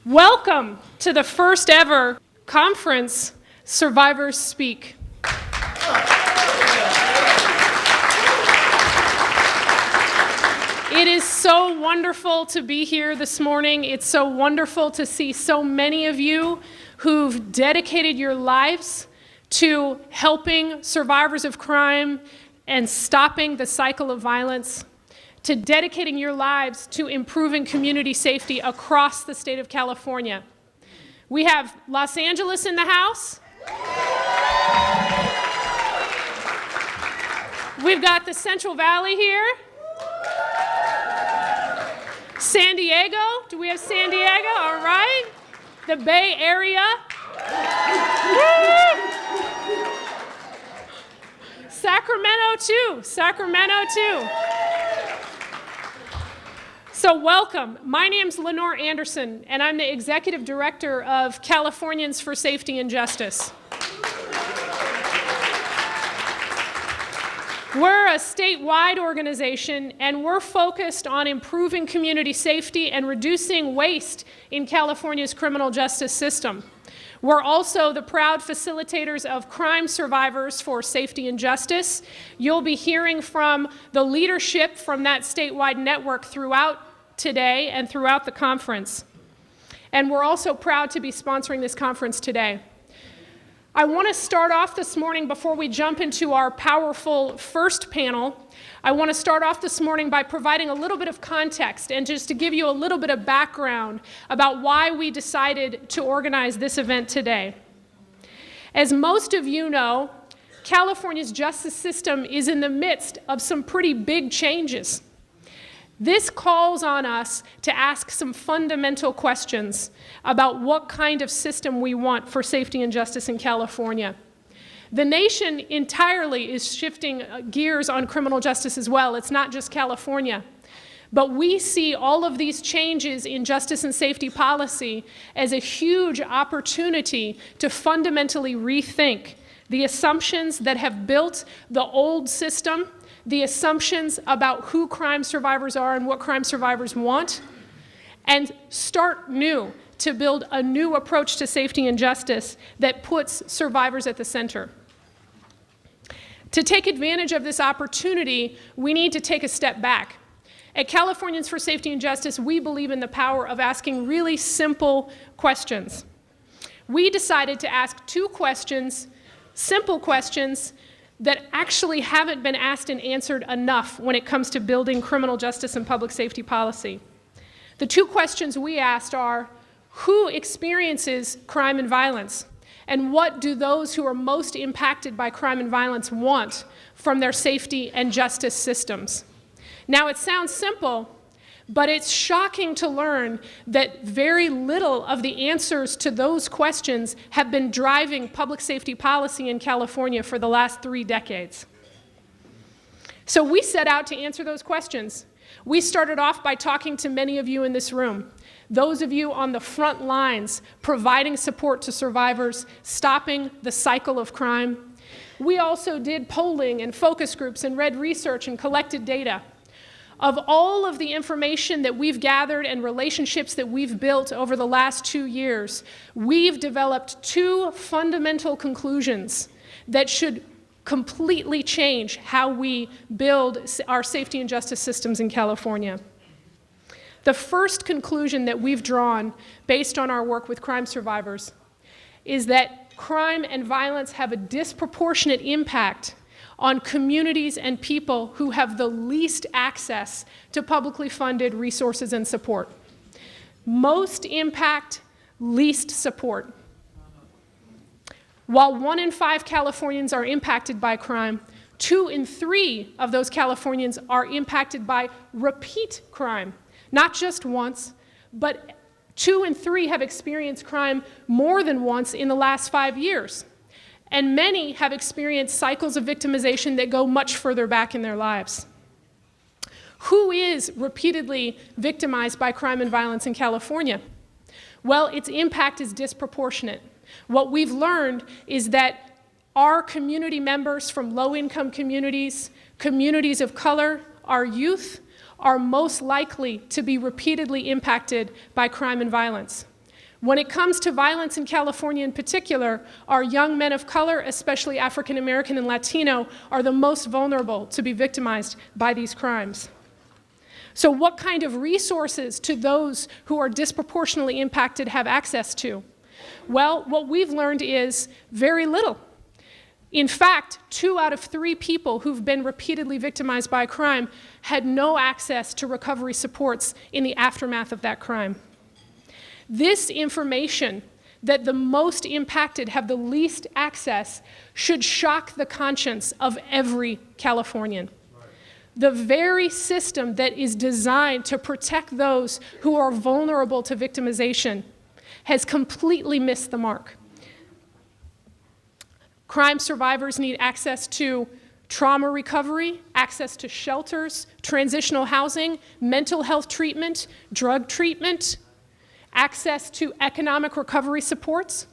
Welcome to the first ever conference, Survivors Speak. It is so wonderful to be here this morning. It's so wonderful to see so many of you who've dedicated your lives to helping survivors of crime and stopping the cycle of violence, to dedicating your lives to improving community safety across the state of California. We have Los Angeles in the house. We've got the Central Valley here. San Diego, do we have San Diego? All right. The Bay Area. Sacramento too. So welcome. My name's Lenore Anderson, and I'm the Executive Director of Californians for Safety and Justice. We're a statewide organization, and we're focused on improving community safety and reducing waste in California's criminal justice system. We're also the proud facilitators of Crime Survivors for Safety and Justice. You'll be hearing from the leadership from that statewide network throughout today and throughout the conference. And we're also proud to be sponsoring this conference today. I want to start off this morning, before we jump into our powerful first panel, I want to start off this morning by providing a little bit of context and just to give you a little bit of background about why we decided to organize this event today. As most of you know, California's justice system is in the midst of some pretty big changes. This calls on us to ask some fundamental questions about what kind of system we want for safety and justice in California. The nation entirely is shifting gears on criminal justice as well. It's not just California. But we see all of these changes in justice and safety policy as a huge opportunity to fundamentally rethink the assumptions that have built the old system, the assumptions about who crime survivors are and what crime survivors want, and start new to build a new approach to safety and justice that puts survivors at the center. To take advantage of this opportunity, we need to take a step back. At Californians for Safety and Justice, we believe in the power of asking really simple questions. We decided to ask two questions, simple questions, that actually haven't been asked and answered enough when it comes to building criminal justice and public safety policy. The two questions we asked are, who experiences crime and violence? And what do those who are most impacted by crime and violence want from their safety and justice systems? Now, it sounds simple, but it's shocking to learn that very little of the answers to those questions have been driving public safety policy in California for the last 3 decades. So we set out to answer those questions. We started off by talking to many of you in this room, those of you on the front lines providing support to survivors, stopping the cycle of crime. We also did polling and focus groups and read research and collected data. Of all of the information that we've gathered and relationships that we've built over the last 2 years, we've developed 2 fundamental conclusions that should completely change how we build our safety and justice systems in California. The first conclusion that we've drawn based on our work with crime survivors is that crime and violence have a disproportionate impact on communities and people who have the least access to publicly funded resources and support. Most impact, least support. While 1 in 5 Californians are impacted by crime, 2 in 3 of those Californians are impacted by repeat crime. Not just once, but 2 in 3 have experienced crime more than once in the last 5 years. And many have experienced cycles of victimization that go much further back in their lives. Who is repeatedly victimized by crime and violence in California? Well, its impact is disproportionate. What we've learned is that our community members from low-income communities, communities of color, our youth, are most likely to be repeatedly impacted by crime and violence. When it comes to violence in California in particular, our young men of color, especially African American and Latino, are the most vulnerable to be victimized by these crimes. So what kind of resources do those who are disproportionately impacted have access to? Well, what we've learned is very little. In fact, 2 out of 3 people who've been repeatedly victimized by a crime had no access to recovery supports in the aftermath of that crime. This information, that the most impacted have the least access, should shock the conscience of every Californian. The very system that is designed to protect those who are vulnerable to victimization has completely missed the mark. Crime survivors need access to trauma recovery, access to shelters, transitional housing, mental health treatment, drug treatment, access to economic recovery supports.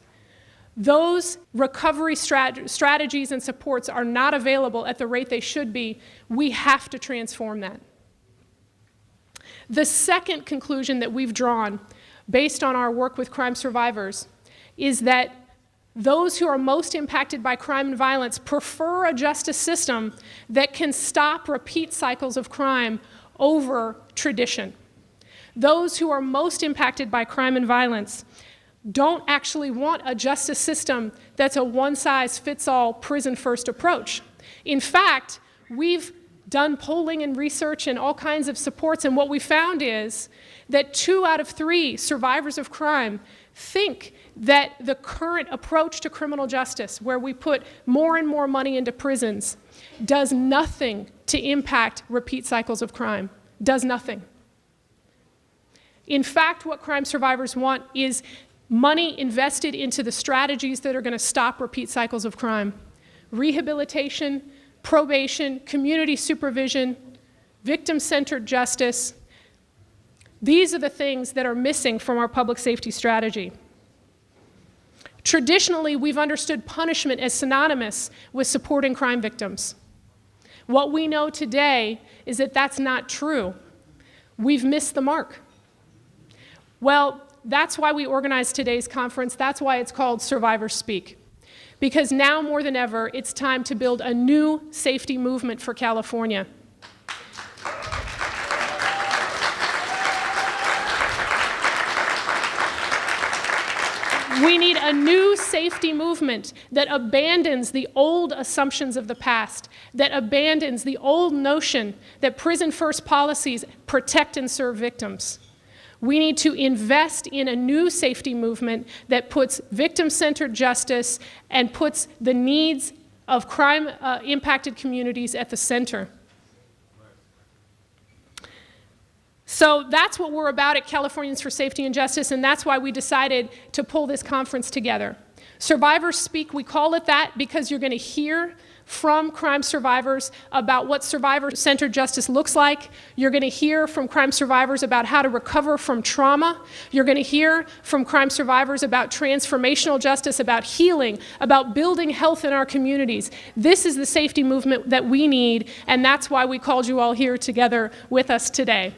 Those recovery strategies and supports are not available at the rate they should be. We have to transform that. The second conclusion that we've drawn, based on our work with crime survivors, is that those who are most impacted by crime and violence prefer a justice system that can stop repeat cycles of crime over tradition. Those who are most impacted by crime and violence don't actually want a justice system that's a one-size-fits-all prison-first approach. In fact, we've done polling and research and all kinds of supports, and what we found is that 2 out of 3 survivors of crime think that the current approach to criminal justice, where we put more and more money into prisons, does nothing to impact repeat cycles of crime, does nothing. In fact, what crime survivors want is money invested into the strategies that are going to stop repeat cycles of crime. Rehabilitation, probation, community supervision, victim-centered justice. These are the things that are missing from our public safety strategy. Traditionally, we've understood punishment as synonymous with supporting crime victims. What we know today is that that's not true. We've missed the mark. Well, that's why we organized today's conference. That's why it's called Survivors Speak. Because now more than ever, it's time to build a new safety movement for California. We need a new safety movement that abandons the old assumptions of the past, that abandons the old notion that prison-first policies protect and serve victims. We need to invest in a new safety movement that puts victim-centered justice and puts the needs of crime-impacted communities at the center. So that's what we're about at Californians for Safety and Justice, and that's why we decided to pull this conference together. Survivors Speak, we call it that because you're going to hear from crime survivors about what survivor-centered justice looks like. You're going to hear from crime survivors about how to recover from trauma. You're going to hear from crime survivors about transformational justice, about healing, about building health in our communities. This is the safety movement that we need, and that's why we called you all here together with us today.